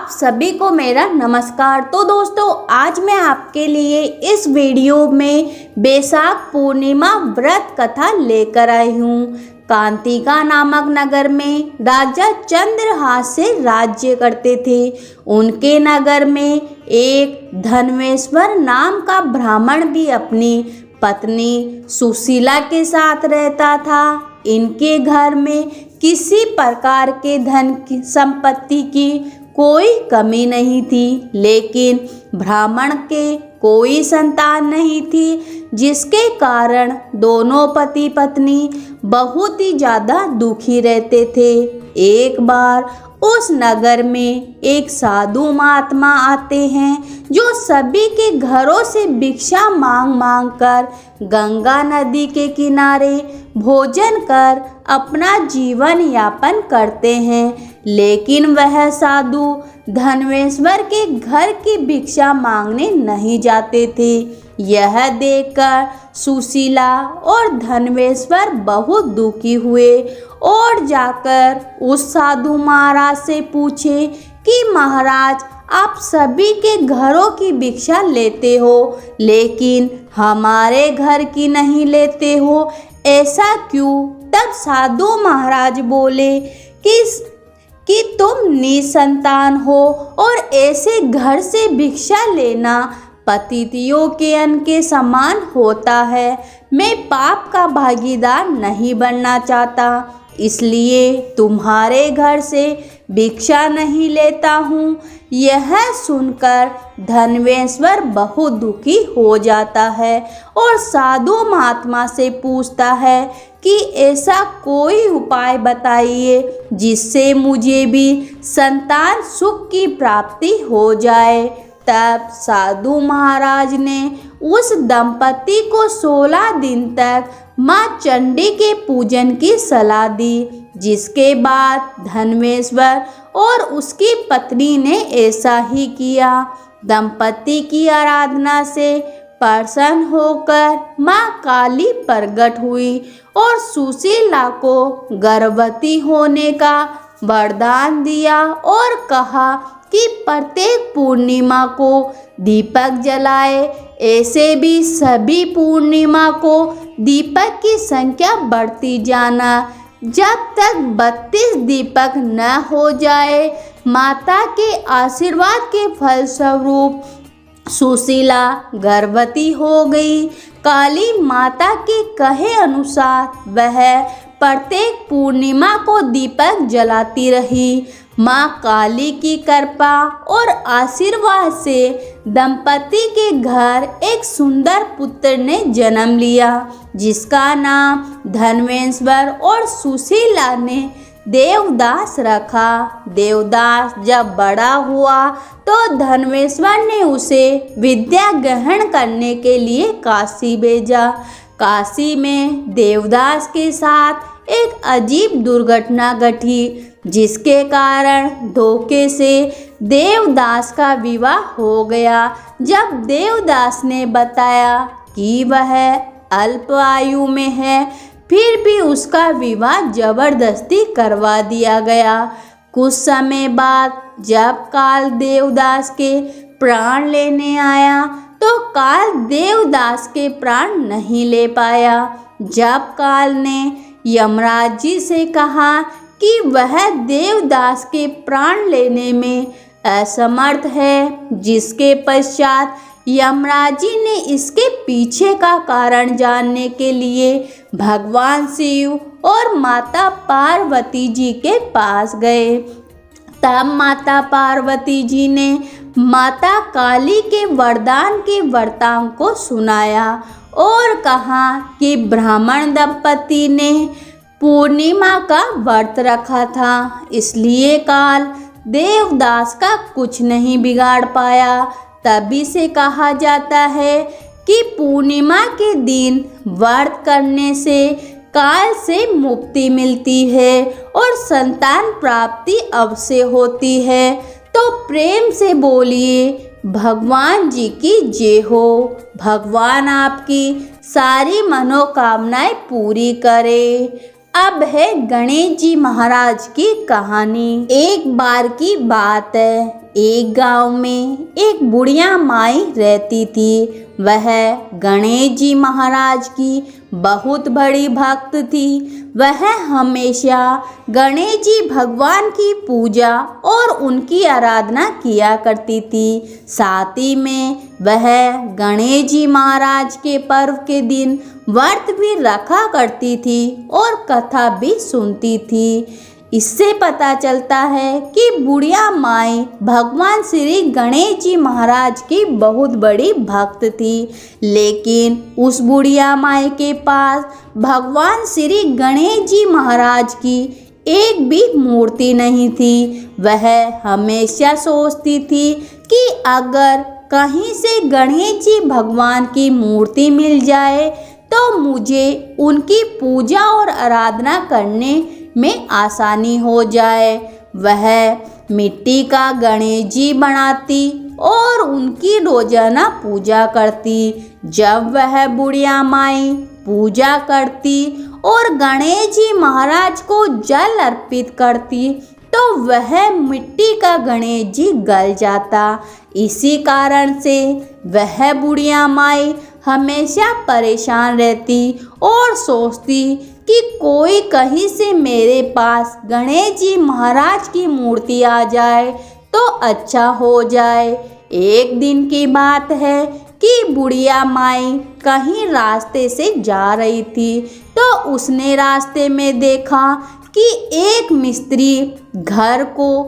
आप सभी को मेरा नमस्कार। तो दोस्तों, आज मैं आपके लिए इस वीडियो में बैसाख पूर्णिमा व्रत कथा लेकर आई हूँ। कांतिका नामक नगर में राजा चंद्रहास से राज्य करते थे। उनके नगर में एक धनवेश्वर नाम का ब्राह्मण भी अपनी पत्नी सुशीला के साथ रहता था। इनके घर में किसी प्रकार के धन की संपत्ति की कोई कमी नहीं थी, लेकिन ब्राह्मण के कोई संतान नहीं थी, जिसके कारण दोनों पति पत्नी बहुत ही ज़्यादा दुखी रहते थे। एक बार उस नगर में एक साधु महात्मा आते हैं, जो सभी के घरों से भिक्षा मांग मांग कर गंगा नदी के किनारे भोजन कर अपना जीवन यापन करते हैं। लेकिन वह साधु धनवेश्वर के घर की भिक्षा मांगने नहीं जाते थे। यह देखकर सुशीला और धनवेश्वर बहुत दुखी हुए और जाकर उस साधु महाराज से पूछे कि महाराज, आप सभी के घरों की भिक्षा लेते हो, लेकिन हमारे घर की नहीं लेते हो, ऐसा क्यों? तब साधु महाराज बोले कि तुम निसंतान हो और ऐसे घर से भिक्षा लेना पतितियों के अन्न के समान होता है। मैं पाप का भागीदार नहीं बनना चाहता, इसलिए तुम्हारे घर से भिक्षा नहीं लेता हूँ। यह सुनकर धनवेश्वर बहुत दुखी हो जाता है और साधु महात्मा से पूछता है कि ऐसा कोई उपाय बताइए जिससे मुझे भी संतान सुख की प्राप्ति हो जाए। तब साधु महाराज ने उस दंपति को 16 दिन तक माँ चंडी के पूजन की सलाह दी, जिसके बाद धनवेश्वर और उसकी पत्नी ने ऐसा ही किया। दंपति की आराधना से प्रसन्न होकर माँ काली प्रकट हुई और सुशीला को गर्भवती होने का वरदान दिया और कहा कि प्रत्येक पूर्णिमा को दीपक जलाए। ऐसे भी सभी पूर्णिमा को दीपक की संख्या बढ़ती जाना, जब तक 32 दीपक न हो जाए। माता के आशीर्वाद के फलस्वरूप सुशीला गर्भवती हो गई। काली माता के कहे अनुसार वह प्रत्येक पूर्णिमा को दीपक जलाती रही। माँ काली की कृपा और आशीर्वाद से दंपति के घर एक सुंदर पुत्र ने जन्म लिया, जिसका नाम धनवेश्वर और सुशीला ने देवदास रखा। देवदास जब बड़ा हुआ तो धनवेश्वर ने उसे विद्या ग्रहण करने के लिए काशी भेजा। काशी में देवदास के साथ एक अजीब दुर्घटना घटी, जिसके कारण धोखे से देवदास का विवाह हो गया। जब देवदास ने बताया कि वह अल्प आयु में है, फिर भी उसका विवाह जबरदस्ती करवा दिया गया। कुछ समय बाद जब काल देवदास के प्राण लेने आया, तो काल देवदास के प्राण नहीं ले पाया। जब काल ने यमराज जी से कहा कि वह देवदास के प्राण लेने में असमर्थ है, जिसके पश्चात यमराज जी ने इसके पीछे का कारण जानने के लिए भगवान शिव और माता पार्वती जी के पास गए। तब माता पार्वती जी ने माता काली के वरदान के वृतांत को सुनाया और कहा कि ब्राह्मण दंपति ने पूर्णिमा का व्रत रखा था, इसलिए काल देवदास का कुछ नहीं बिगाड़ पाया। तभी से कहा जाता है कि पूर्णिमा के दिन व्रत करने से काल से मुक्ति मिलती है और संतान प्राप्ति अवश्य होती है। तो प्रेम से बोलिए भगवान जी की जय हो। भगवान आपकी सारी मनोकामनाएं पूरी करे। अब है गणेश जी महाराज की कहानी। एक बार की बात है, एक गांव में एक बुढ़िया माई रहती थी। वह गणेश जी महाराज की बहुत बड़ी भक्त थी। वह हमेशा गणेश जी भगवान की पूजा और उनकी आराधना किया करती थी। साथ ही में वह गणेश जी महाराज के पर्व के दिन व्रत भी रखा करती थी और कथा भी सुनती थी। इससे पता चलता है कि बुढ़िया माई भगवान श्री गणेश जी महाराज की बहुत बड़ी भक्त थी। लेकिन उस बुढ़िया माई के पास भगवान श्री गणेश जी महाराज की एक भी मूर्ति नहीं थी। वह हमेशा सोचती थी कि अगर कहीं से गणेश जी भगवान की मूर्ति मिल जाए तो मुझे उनकी पूजा और आराधना करने में आसानी हो जाए। वह मिट्टी का गणेश जी बनाती और उनकी रोजाना पूजा करती। जब वह बुढ़िया माई पूजा करती और गणेश जी महाराज को जल अर्पित करती तो वह मिट्टी का गणेश जी गल जाता। इसी कारण से वह बुढ़िया माई हमेशा परेशान रहती और सोचती कि कोई कहीं से मेरे पास गणेश जी महाराज की मूर्ति आ जाए तो अच्छा हो जाए। एक दिन की बात है कि बुढ़िया माई कहीं रास्ते से जा रही थी तो उसने रास्ते में देखा कि एक मिस्त्री घर को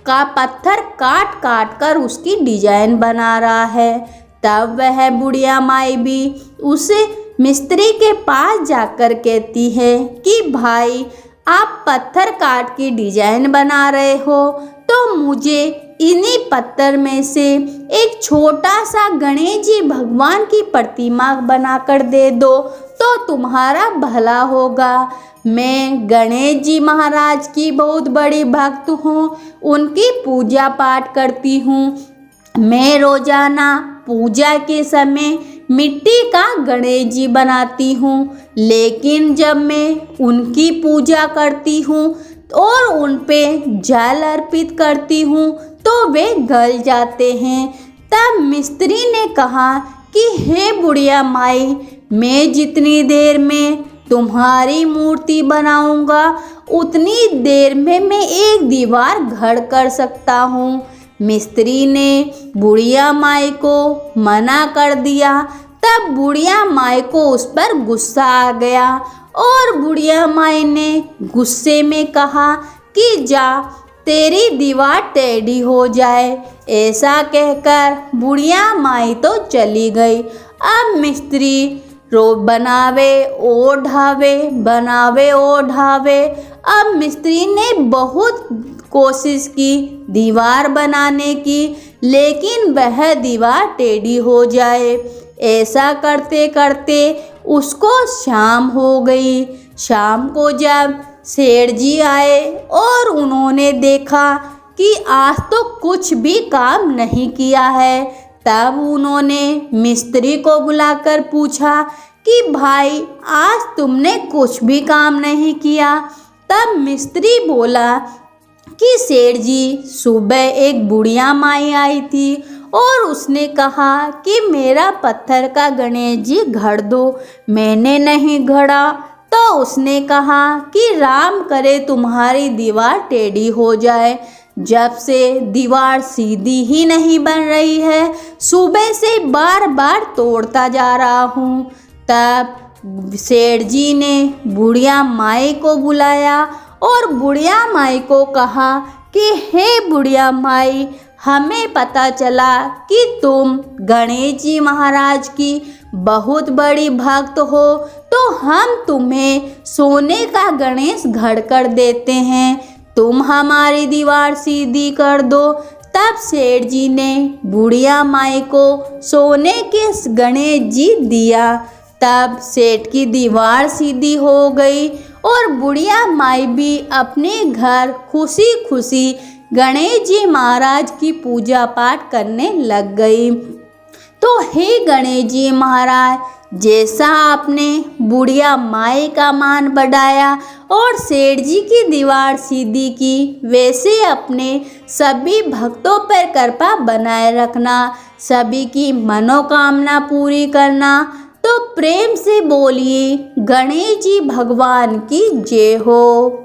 का पत्थर काट काट कर उसकी डिजाइन बना रहा है। तब वह बुढ़िया माई भी उसे मिस्त्री के पास जाकर कहती है कि भाई आप पत्थर काट के डिजाइन बना रहे हो तो मुझे इन्हीं पत्थर में से एक छोटा सा गणेश जी भगवान की प्रतिमा बनाकर दे दो तो तुम्हारा भला होगा। मैं गणेश जी महाराज की बहुत बड़ी भक्त हूँ, उनकी पूजा पाठ करती हूँ। मैं रोजाना पूजा के समय मिट्टी का गणेश जी बनाती हूँ, लेकिन जब मैं उनकी पूजा करती हूँ और उन पे जल अर्पित करती हूँ तो वे गल जाते हैं। तब मिस्त्री ने कहा कि हे बुढ़िया माई, मैं जितनी देर में तुम्हारी मूर्ति बनाऊंगा उतनी देर में मैं एक दीवार खड़ा कर सकता हूँ। मिस्त्री ने बुढ़िया माई को मना कर दिया। तब बुढ़िया माई को उस पर गुस्सा आ गया और बुढ़िया माई ने गुस्से में कहा कि जा तेरी दीवार टेढ़ी हो जाए। ऐसा कहकर बुढ़िया माई तो चली गई। अब मिस्त्री बनावे और ढावे, बनावे और ढावे। अब मिस्त्री ने बहुत कोशिश की दीवार बनाने की, लेकिन वह दीवार टेढ़ी हो जाए। ऐसा करते करते उसको शाम हो गई। शाम को जब सेठ जी आए और उन्होंने देखा कि आज तो कुछ भी काम नहीं किया है, तब उन्होंने मिस्त्री को बुलाकर पूछा कि भाई आज तुमने कुछ भी काम नहीं किया। तब मिस्त्री बोला कि सेठ जी, सुबह एक बुढ़िया माई आई थी और उसने कहा कि मेरा पत्थर का गणेश जी गढ़ दो। मैंने नहीं गढ़ा तो उसने कहा कि राम करे तुम्हारी दीवार टेढ़ी हो जाए। जब से दीवार सीधी ही नहीं बन रही है, सुबह से बार बार तोड़ता जा रहा हूँ। तब सेठ जी ने बुढ़िया माई को बुलाया और बुढ़िया माई को कहा कि हे बुढ़िया माई, हमें पता चला कि तुम गणेश जी महाराज की बहुत बड़ी भक्त हो, तो हम तुम्हें सोने का गणेश गढ़ कर देते हैं, तुम हमारी दीवार सीधी कर दो। तब सेठ जी ने बुढ़िया माई को सोने के गणेश जी दिया। तब सेठ की दीवार सीधी हो गई और बुढ़िया माई भी अपने घर खुशी खुशी गणेश जी महाराज की पूजा पाठ करने लग गई। तो हे गणेश जी महाराज, जैसा आपने बुढ़िया माई का मान बढ़ाया और सेठ जी की दीवार सीधी की, वैसे अपने सभी भक्तों पर कृपा बनाए रखना, सभी की मनोकामना पूरी करना। तो प्रेम से बोलिए गणेश जी भगवान की जय हो।